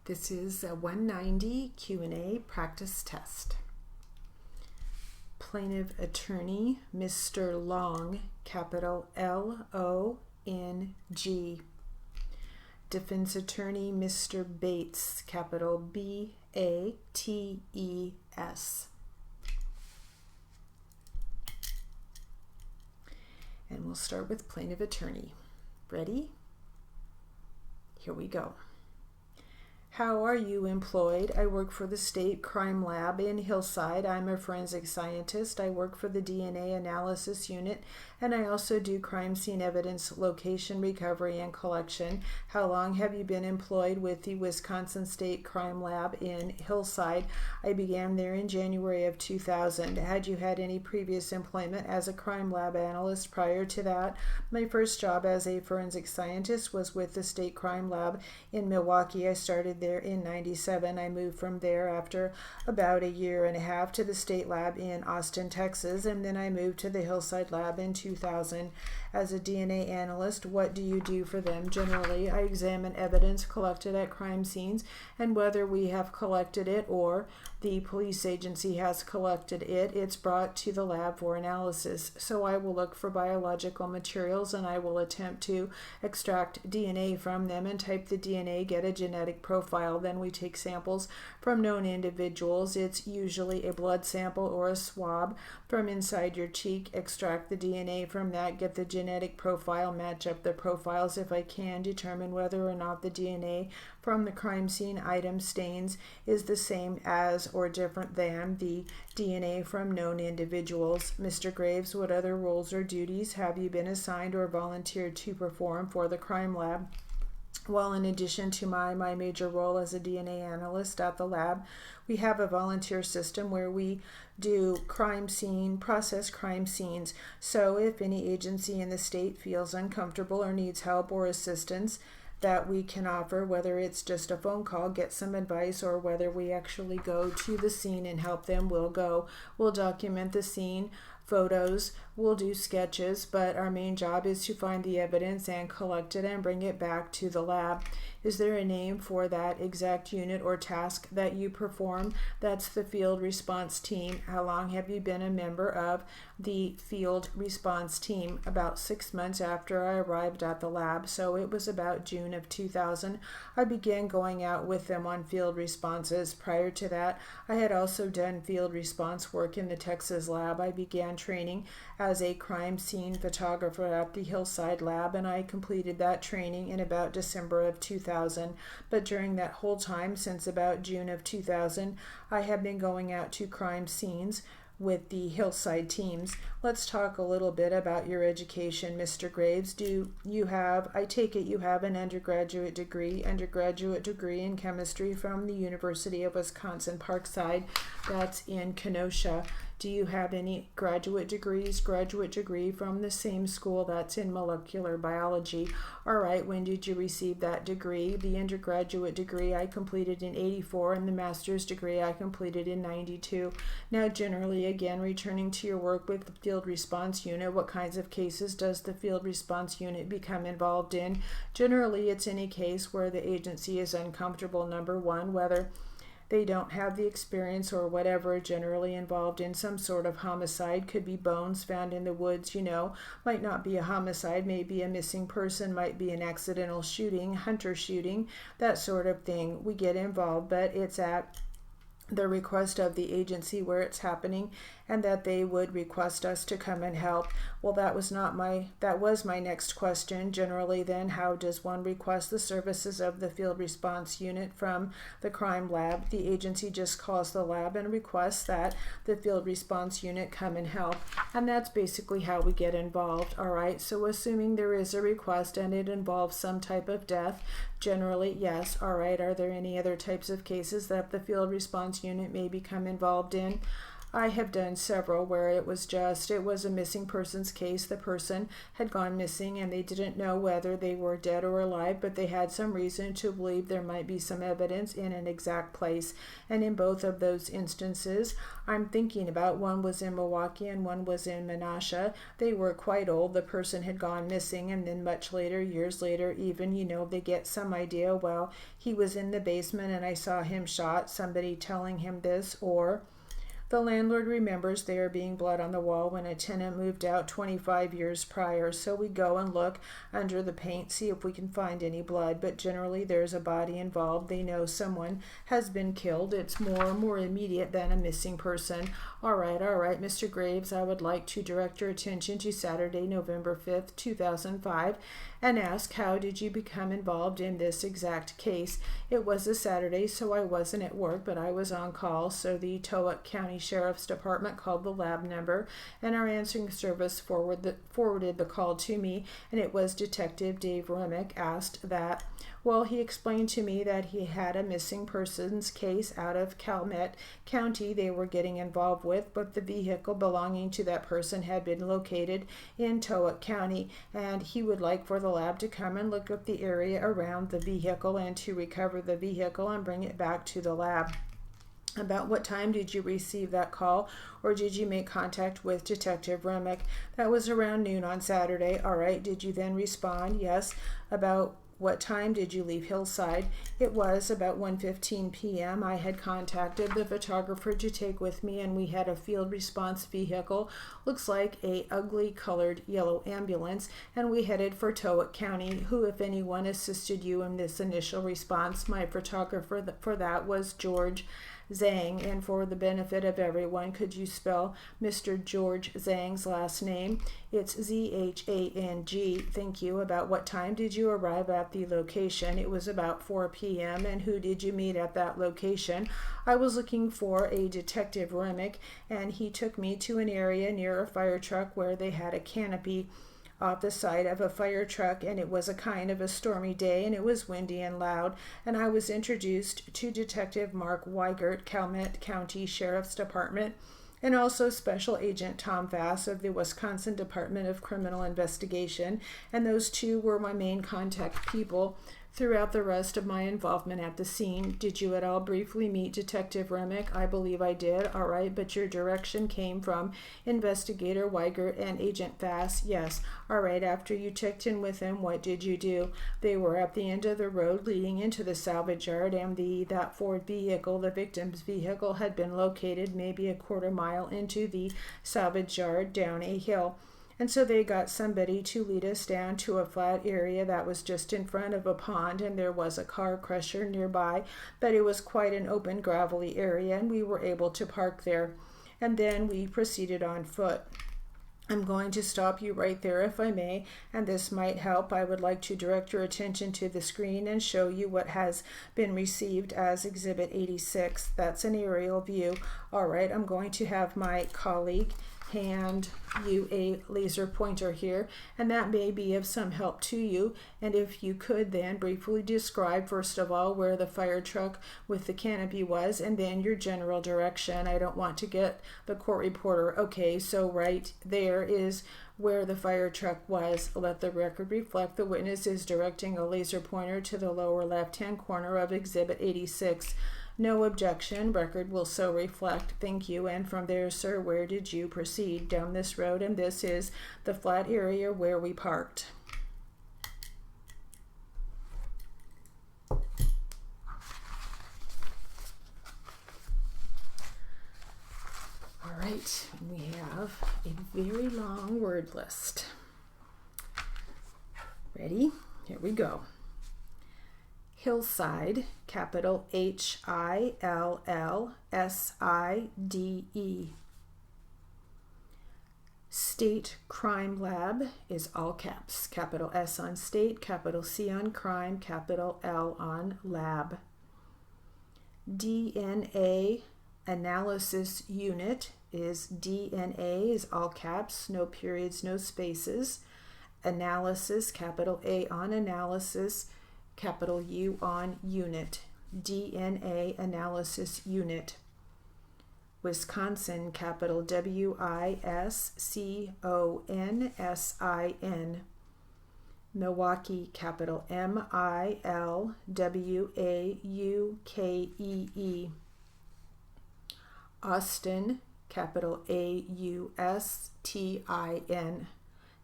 This is a 190 Q&A practice test. Plaintiff attorney, Mr. Long, capital L-O-N-G. Defense attorney, Mr. Bates, capital B-A-T-E-S. And we'll start with plaintiff attorney. Ready? Here we go. How are you employed? I work for the State Crime Lab in Hillside. I'm a forensic scientist. I work for the DNA analysis unit, and I also do crime scene evidence location, recovery, and collection. How long have you been employed with the Wisconsin State Crime Lab in Hillside? I began there in January of 2000. Had you had any previous employment as a crime lab analyst prior to that? My first job as a forensic scientist was with the State Crime Lab in Milwaukee. I started there in 97. I moved from there after about a year and a half to the State Lab in Austin, Texas, and then I moved to the Hillside Lab in 2000. As a DNA analyst, what do you do for them? Generally, I examine evidence collected at crime scenes and whether we have collected it or the police agency has collected it, it's brought to the lab for analysis. So I will look for biological materials and I will attempt to extract DNA from them and type the DNA, get a genetic profile. Then we take samples from known individuals. It's usually a blood sample or a swab from inside your cheek, extract the DNA from that, get the genetic profile, match up the profiles if I can, determine whether or not the DNA from the crime scene item stains is the same as or different than the DNA from known individuals. Mr. Graves, what other roles or duties have you been assigned or volunteered to perform for the crime lab? Well, in addition to my major role as a DNA analyst at the lab, we have a volunteer system where we do process crime scenes. So if any agency in the state feels uncomfortable or needs help or assistance that we can offer, whether it's just a phone call, get some advice, or whether we actually go to the scene and help them, we'll go. We'll document the scene, photos, we'll do sketches, but our main job is to find the evidence and collect it and bring it back to the lab. Is there a name for that exact unit or task that you perform? That's the field response team. How long have you been a member of the field response team? About 6 months after I arrived at the lab, so it was about June of 2000. I began going out with them on field responses. Prior to that, I had also done field response work in the Texas lab. I began training as a crime scene photographer at the Hillside Lab, and I completed that training in about December of 2000. But during that whole time, since about June of 2000, I have been going out to crime scenes with the Hillside teams. Let's talk a little bit about your education, Mr. Graves. I take it you have an undergraduate degree in chemistry from the University of Wisconsin Parkside. That's in Kenosha. Do you have any graduate degree from the same school? That's in molecular biology. All right, when did you receive that degree? The undergraduate degree I completed in 84 and the master's degree I completed in 92. Now, generally, again, returning to your work with the field response unit, what kinds of cases does the field response unit become involved in? Generally, it's any case where the agency is uncomfortable, number one, whether they don't have the experience or whatever, generally involved in some sort of homicide. Could be bones found in the woods, might not be a homicide, maybe a missing person, might be an accidental shooting, hunter shooting, that sort of thing. We get involved, but it's at the request of the agency where it's happening, and that they would request us to come and help. Well, that was my next question. Generally then, how does one request the services of the field response unit from the crime lab? The agency just calls the lab and requests that the field response unit come and help, and that's basically how we get involved. All right, so assuming there is a request and it involves some type of death, generally, yes. All right, are there any other types of cases that the field response unit may become involved in? I have done several where it was a missing persons case. The person had gone missing and they didn't know whether they were dead or alive, but they had some reason to believe there might be some evidence in an exact place. And in both of those instances, I'm thinking about, one was in Milwaukee and one was in Menasha. They were quite old. The person had gone missing, and then much later, years later even, they get some idea, well, he was in the basement and I saw him shot, somebody telling him this. Or the landlord remembers there being blood on the wall when a tenant moved out 25 years prior. So we go and look under the paint, see if we can find any blood. But generally there's a body involved. They know someone has been killed. It's more immediate than a missing person. All right, Mr. Graves, I would like to direct your attention to Saturday, November 5th, 2005, and ask, how did you become involved in this exact case? It was a Saturday, so I wasn't at work, but I was on call. So the Towaoc County Sheriff's Department called the lab number, and our answering service forwarded the call to me, and it was Detective Dave Remick. Asked that. Well, he explained to me that he had a missing persons case out of Calumet County they were getting involved with, but the vehicle belonging to that person had been located in Towaoc County, and he would like for the lab to come and look up the area around the vehicle and to recover the vehicle and bring it back to the lab. About what time did you receive that call, or did you make contact with Detective Remick? That was around noon on Saturday. All right, did you then respond? Yes. About what time did you leave Hillside? It was about 1:15 p.m. I had contacted the photographer to take with me, and we had a field response vehicle, looks like a ugly colored yellow ambulance, and we headed for Towaoc County. Who, if anyone, assisted you in this initial response? My photographer for that was George Zhang. And for the benefit of everyone, could you spell Mr. George Zhang's last name? It's Z-H-A-N-G. Thank you. About what time did you arrive at the location? It was about 4 p.m. And who did you meet at that location? I was looking for a Detective Remick, and he took me to an area near a fire truck where they had a canopy off the side of a fire truck, and it was a kind of a stormy day, and it was windy and loud, and I was introduced to Detective Mark Weigert, Calumet County Sheriff's Department, and also Special Agent Tom Vass of the Wisconsin Department of Criminal Investigation, and those two were my main contact people throughout the rest of my involvement at the scene. Did you at all briefly meet Detective Remick? I believe I did. All right, but your direction came from Investigator Weigert and Agent Vass. Yes. All right, after you checked in with them, what did you do? They were at the end of the road leading into the salvage yard, and that Ford vehicle, the victim's vehicle, had been located maybe a quarter mile into the salvage yard down a hill. And so they got somebody to lead us down to a flat area that was just in front of a pond, and there was a car crusher nearby, but it was quite an open gravelly area, and we were able to park there. And then we proceeded on foot. I'm going to stop you right there if I may, and this might help. I would like to direct your attention to the screen and show you what has been received as Exhibit 86. That's an aerial view. All right, I'm going to have my colleague hand you a laser pointer here, and that may be of some help to you. And if you could then briefly describe, first of all, where the fire truck with the canopy was, and then your general direction. I don't want to get the court reporter. Okay, so right there is where the fire truck was. Let the record reflect the witness is directing a laser pointer to the lower left-hand corner of Exhibit 86. No objection. Record will so reflect. Thank you. And from there, sir, where did you proceed? Down this road, and this is the flat area where we parked. All right, we have a very long word list. Ready? Here we go. Hillside, capital Hillside. State Crime Lab is all caps, capital S on state, capital C on crime, capital L on lab. DNA Analysis Unit is DNA is all caps, no periods, no spaces. Analysis, capital A on analysis, capital U on unit. DNA Analysis Unit. Wisconsin, capital Wisconsin. Milwaukee, capital Milwaukee. Austin, capital Austin.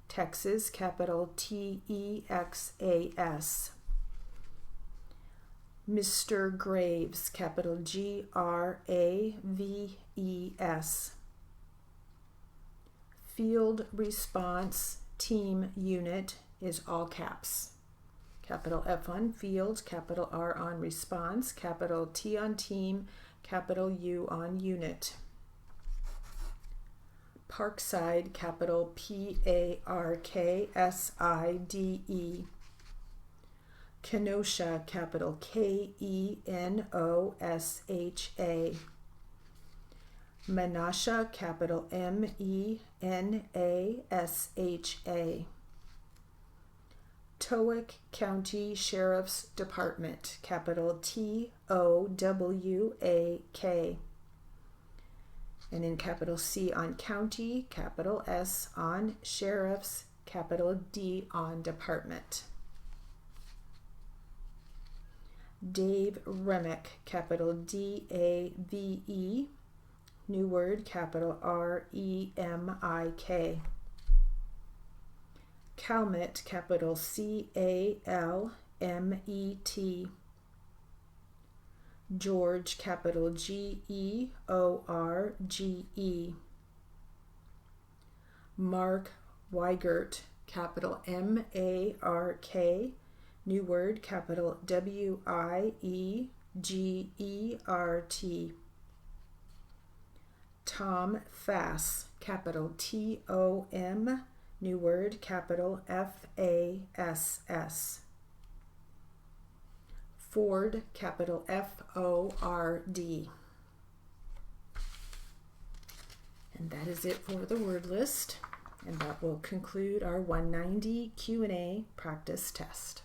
Texas, capital Texas. Mr. Graves, capital Graves. Field Response Team Unit is all caps. Capital F on field, capital R on response, capital T on team, capital U on unit. Parkside, capital Parkside. Kenosha, capital Kenosha. Menasha, capital Menasha. Towac County Sheriff's Department, capital Towak. And in capital C on county, capital S on sheriff's, capital D on department. Dave Remick, capital Dave. New word, capital Remik. Calmet, capital Calmet. George, capital George. Mark Weigert, capital Mark. New word, capital Wiegert. Tom Fass, capital Tom. New word, capital Fass. Ford, capital Ford. And that is it for the word list. And that will conclude our 190 Q&A practice test.